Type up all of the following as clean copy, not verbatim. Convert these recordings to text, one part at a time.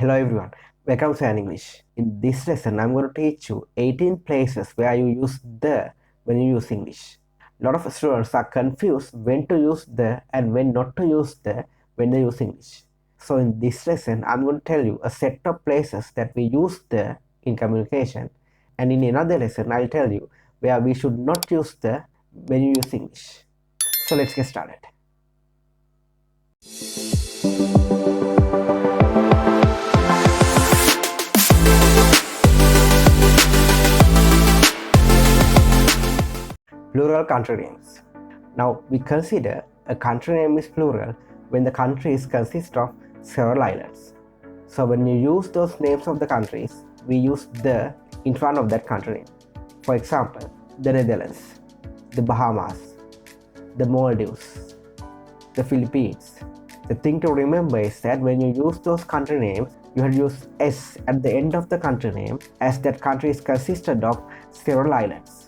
Hello everyone, welcome to An English. In this lesson, I'm going to teach you 18 places where you use the when you use English. A lot of students are confused when to use the and when not to use the when they use English. So in this lesson, I'm going to tell you a set of places that we use the in communication, and in another lesson, I'll tell you where we should not use the when you use English. So let's get started. Plural country names. Now we consider a country name is plural when the countries consist of several islands. So when you use those names of the countries, we use the in front of that country name. For example, the Netherlands, the Bahamas, the Maldives, the Philippines. The thing to remember is that when you use those country names, you have to use S at the end of the country name as that country is consisted of several islands.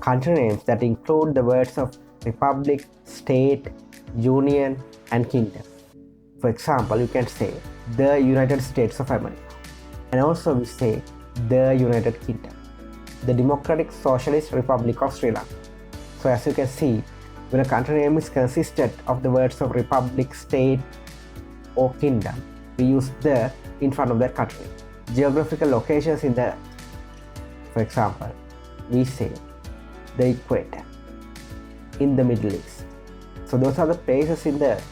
Country names that include the words of republic, state, union, and kingdom. For example, you can say the United States of America, and also we say the United Kingdom, the Democratic Socialist Republic of Sri Lanka. So as you can see, when a country name is consisted of the words of republic, state, or kingdom, we use the in front of that country. Geographical locations in the earth. For example, we say the equator, in the Middle East. So those are the places in the earth.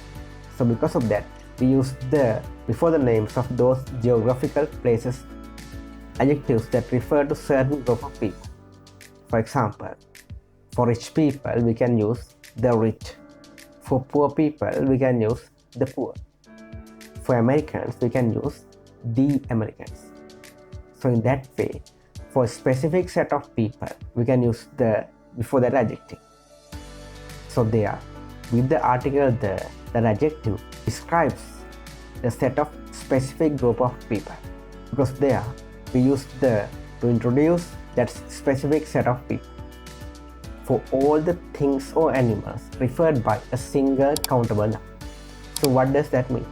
So because of that, we use the before the names of those geographical places, adjectives that refer to certain group of people. For example, for rich people, we can use the rich. For poor people, we can use the poor. For Americans, we can use the Americans. So in that way, for a specific set of people, we can use the before that adjective. So there, with the article the, that adjective describes the set of specific group of people. Because there, we use the to introduce that specific set of people. For all the things or animals referred by a single countable noun. So what does that mean?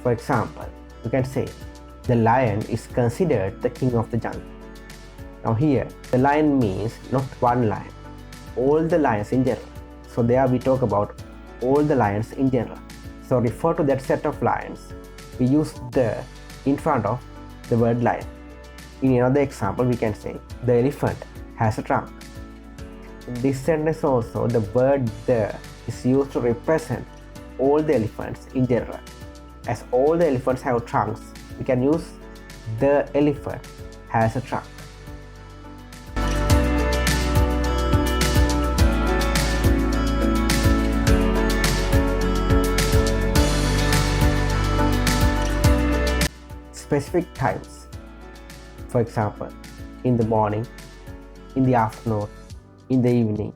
For example, you can say, the lion is considered the king of the jungle. Now here, the lion means not one lion, all the lions in general. So there we talk about all the lions in general. So refer to that set of lions, we use the in front of the word lion. In another example, we can say, the elephant has a trunk. In this sentence also, the word the is used to represent all the elephants in general. As all the elephants have trunks, we can use the elephant has a trunk. Specific times. For example, in the morning, in the afternoon, in the evening,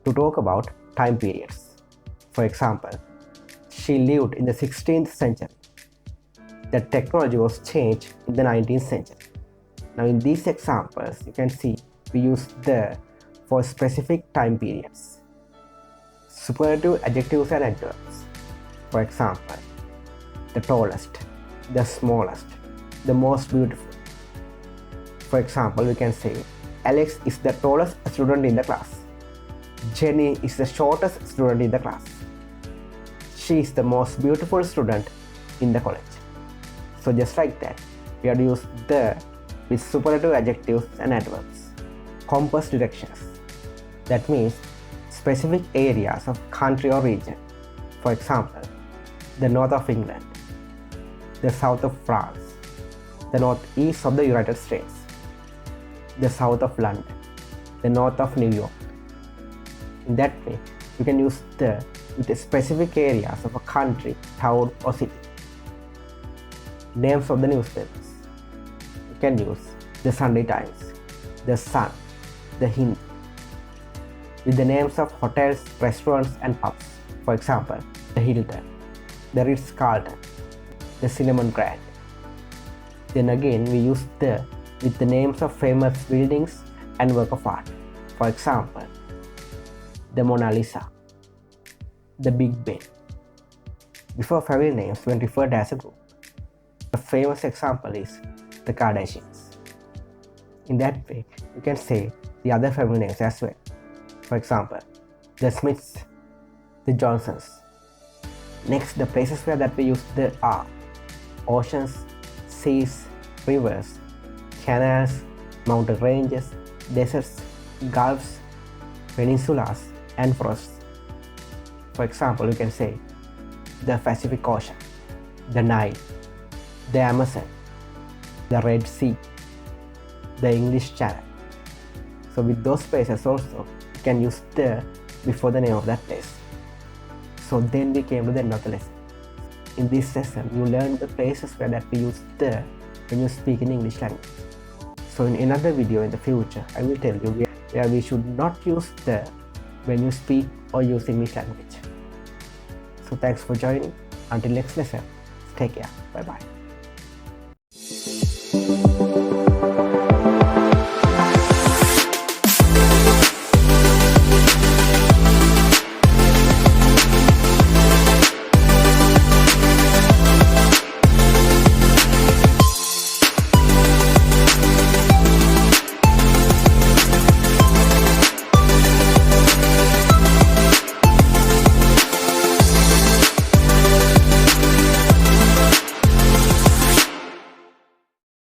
to talk about time periods. For example, she lived in the 16th century. The technology was changed in the 19th century. Now in these examples, you can see we use the for specific time periods. Superlative adjectives and adverbs. For example, the tallest, the smallest, the most beautiful. For example, we can say, Alex is the tallest student in the class. Jenny is the shortest student in the class. She is the most beautiful student in the college. So just like that, we have to use the with superlative adjectives and adverbs. Compass directions. That means specific areas of country or region. For example, the north of England, the south of France, the northeast of the United States, the south of London, the north of New York. In that way, you can use the with the specific areas of a country, town, or city. Names of the newspapers. You can use the Sunday Times, the Sun, the Hindu. With the names of hotels, restaurants, and pubs. For example, the Hilton, the Ritz-Carlton, the Cinnamon Grand. Then again, we use the with the names of famous buildings and work of art. For example, the Mona Lisa, the Big Ben. Before family names when referred as a group. A famous example is the Kardashians. In that way, you can say the other family names as well. For example, the Smiths, the Johnsons. Next, the places where that we use the are oceans, seas, rivers, canals, mountain ranges, deserts, gulfs, peninsulas, and forests. For example, you can say the Pacific Ocean, the Nile, the Amazon, the Red Sea, the English Channel. So with those places also, you can use the before the name of that place. So then we came to the end of the lesson. In this lesson, you learned the places where that we use the when you speak in English language. So in another video in the future, I will tell you where we should not use the when you speak or use English language. So thanks for joining. Until next lesson, take care. Bye bye.